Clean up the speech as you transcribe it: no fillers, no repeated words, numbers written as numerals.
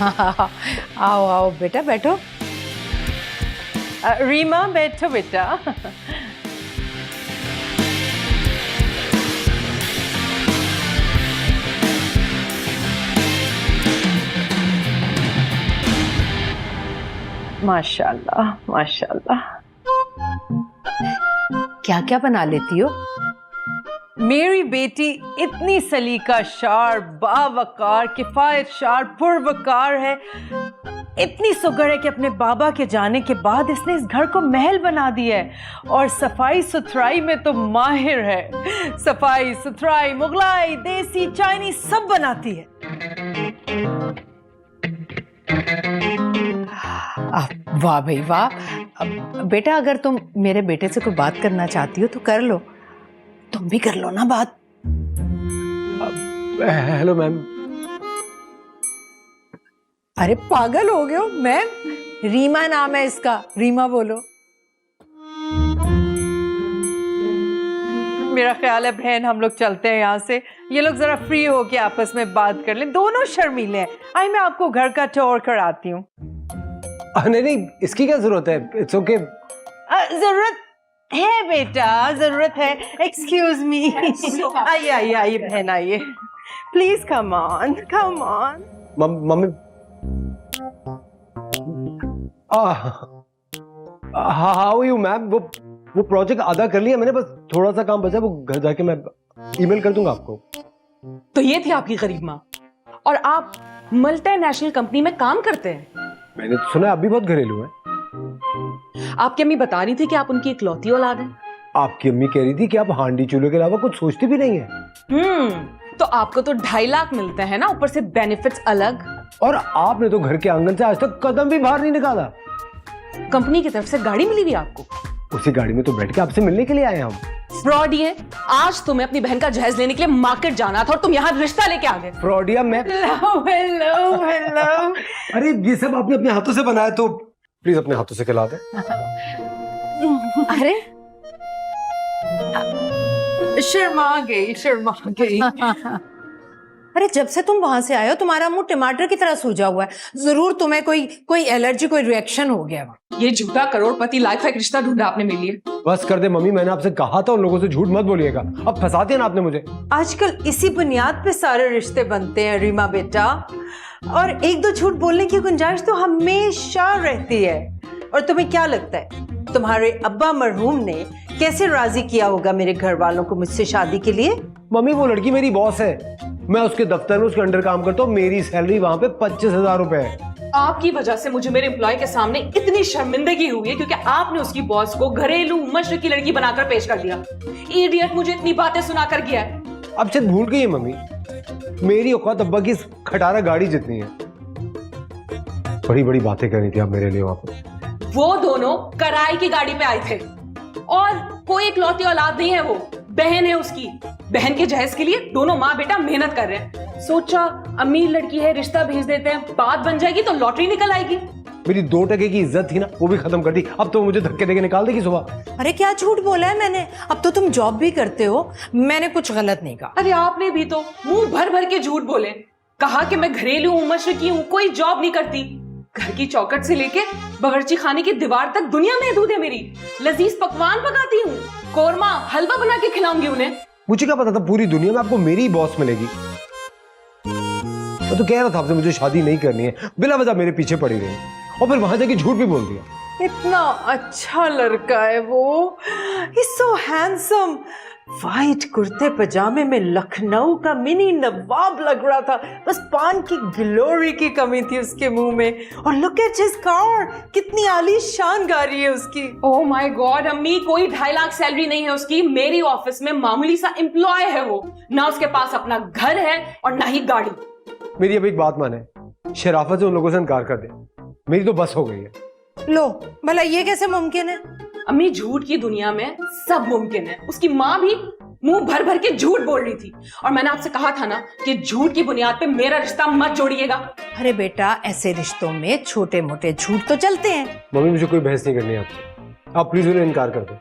आओ आओ बेटा बैठो। रीमा बैठो बेटा। माशाल्लाह माशाल्लाह। क्या क्या बना लेती हो? मेरी बेटी इतनी सलीका शार, बावकार, किफायत शार, पुरवकार है, इतनी सुगर है कि अपने बाबा के जाने के बाद इसने इस घर को महल बना दिया है। और सफाई सुथराई में तो माहिर है। सफाई सुथराई, मुगलाई, देसी, चाइनीज सब बनाती है। वाह भाई वाह। बेटा अगर तुम मेरे बेटे से कोई बात करना चाहती हो तो कर लो, तुम भी कर लो ना बात। Hello ma'am. अरे पागल हो गए हो मैम? रीमा नाम है इसका, रीमा बोलो। मेरा ख्याल है बहन हम लोग चलते हैं यहाँ से। ये लोग जरा फ्री हो के आपस में बात कर लें, दोनों शर्मीले हैं। आई मैं आपको घर का टूर कराती हूँ। नहीं नहीं, इसकी क्या जरूरत है? It's okay. जरूरत है बेटा, जरूरत है। Excuse me. आइए आइए आइए बहन आइए, please come on come on. Mummy how you ma'am? वो प्रोजेक्ट आधा कर लिया मैंने, बस थोड़ा सा काम बचा, वो घर जाके मैं ईमेल कर दूंगा आपको। तो ये थी आपकी गरीब माँ, और आप मल्टीनेशनल कंपनी में काम करते हैं। मैंने तो सुना अभी बहुत घरेलू है। आपकी अम्मी बता रही थी कि आप उनकी इकलौती औलाद हैं। आपकी अम्मी कह रही थी कि आप हांडी चूल्हे के अलावा कुछ सोचती भी नहीं है। तो आपको तो 2.5 लाख मिलते हैं ना, ऊपर से बेनिफिट्स अलग। और आपने तो घर के आंगन से आज तक कदम भी बाहर नहीं निकाला। कंपनी की तरफ से गाड़ी मिली भी आपको। उसी गाड़ी में तो बैठ के आपसे मिलने के लिए आए हम। फ्रॉडी है। आज तुम्हें अपनी बहन का जहेज लेने के लिए मार्केट जाना था और तुम यहाँ रिश्ता लेके आ गए। फ्रॉडिया मैं। Hello hello. अरे ये सब आपने अपने हाथों से बनाया, तो प्लीज अपने हाथों से खिला दे। अरे शर्मा गई। अरे जब से तुम वहां से आए हो तुम्हारा मुंह टमाटर की तरह सूजा हुआ है। जरूर तुम्हें कोई एलर्जी, कोई रिएक्शन हो गया। ये झूठा करोड़पति लाइफ का एक रिश्ता ढूंढा आपने मेरे लिए। बस कर दे मम्मी, मैंने आपसे कहा था उन लोगों से झूठ मत बोलिएगा। अब फंसा दिया ना आपने मुझे। आजकल इसी बुनियाद पे सारे रिश्ते बनते हैं रीमा बेटा, और एक दो झूठ बोलने की गुंजाइश तो हमेशा रहती है। और तुम्हें क्या लगता है तुम्हारे अब्बा मरहूम ने कैसे राजी किया होगा मेरे घर वालों को मुझसे शादी के लिए? मम्मी वो लड़की मेरी बॉस है, मैं उसके दफ्तर में उसके अंडर काम करता हूँ। मेरी सैलरी वहां पे 25,000 रुपए है। आपकी वजह से मुझे मेरे एम्प्लॉय के सामने इतनी शर्मिंदगी हुई है, क्योंकि आपने उसकी बॉस को घरेलू मशरक की लड़की बनाकर पेश कर दिया। इडियट मुझे इतनी बातें सुनाकर गया है। अब शायद भूल गई है मम्मी, मेरी औकात अब्बा की खटारा गाड़ी जितनी है। बड़ी बड़ी बातें कर रही थी आप मेरे लिए वहां पर। वो दोनों कराई की गाड़ी पे आए थे, और कोई इकलौती औलाद नहीं है, वो बहन है उसकी। बहन के जहेज के लिए दोनों माँ बेटा मेहनत कर रहे हैं। सोचा अमीर लड़की है, रिश्ता भेज देते हैं, बात बन जाएगी तो लॉटरी निकल आएगी। मेरी 2 टके की इज्जत थी ना, वो भी खत्म कर दी। अब तो मुझे धक्के देके निकाल देगी सुबह। अरे क्या झूठ बोला है मैंने? अब तो तुम जॉब भी करते हो, मैंने कुछ गलत नहीं कहा। अरे आपने भी तो मुंह भर भर के झूठ बोले। कहा कि मैं घरेलू हूँ, मशरकी हूँ, कोई जॉब नहीं करती। घर की चौखट से लेके बावर्ची खाने की दीवार तक दुनिया महदूद है मेरी। लजीज पकवान पकाती हूँ, कोरमा हलवा बना के खिलाऊंगी उन्हें। मुझे क्या पता था पूरी दुनिया में आपको मेरी बॉस मिलेगी। मैं तो कह रहा था आपसे मुझे शादी नहीं करनी है, बिना वजह मेरे पीछे पड़ी रही, और फिर वहां जाके झूठ भी बोल दिया। इतना अच्छा लड़का है वो, He's so handsome। वाइट कुर्ते पजामे में लखनऊ का मिनी नवाब लग रहा था, बस पान की ग्लोरी की कमी थी उसके मुंह में। और लुक एट हिज कार, कितनी आलीशान गाड़ी है उसकी। ओह माय गॉड अम्मी, कोई 2.5 लाख सैलरी नहीं है उसकी। मेरी ऑफिस में मामूली सा एम्प्लॉय है वो। ना उसके पास अपना घर है और ना ही गाड़ी। मेरी अब एक बात माने, शराफत से उन लोगों से इनकार कर दे, मेरी तो बस हो गई है। लो भला ये कैसे मुमकिन है? अम्मी झूठ की दुनिया में सब मुमकिन है। उसकी माँ भी मुंह भर भर के झूठ बोल रही थी, और मैंने आपसे कहा था ना कि झूठ की बुनियाद पे मेरा रिश्ता मत जोड़िएगा। अरे बेटा ऐसे रिश्तों में छोटे मोटे झूठ तो चलते हैं। मम्मी मुझे कोई बहस नहीं करनी है आपसे, आप प्लीज उन्हें इनकार कर दो।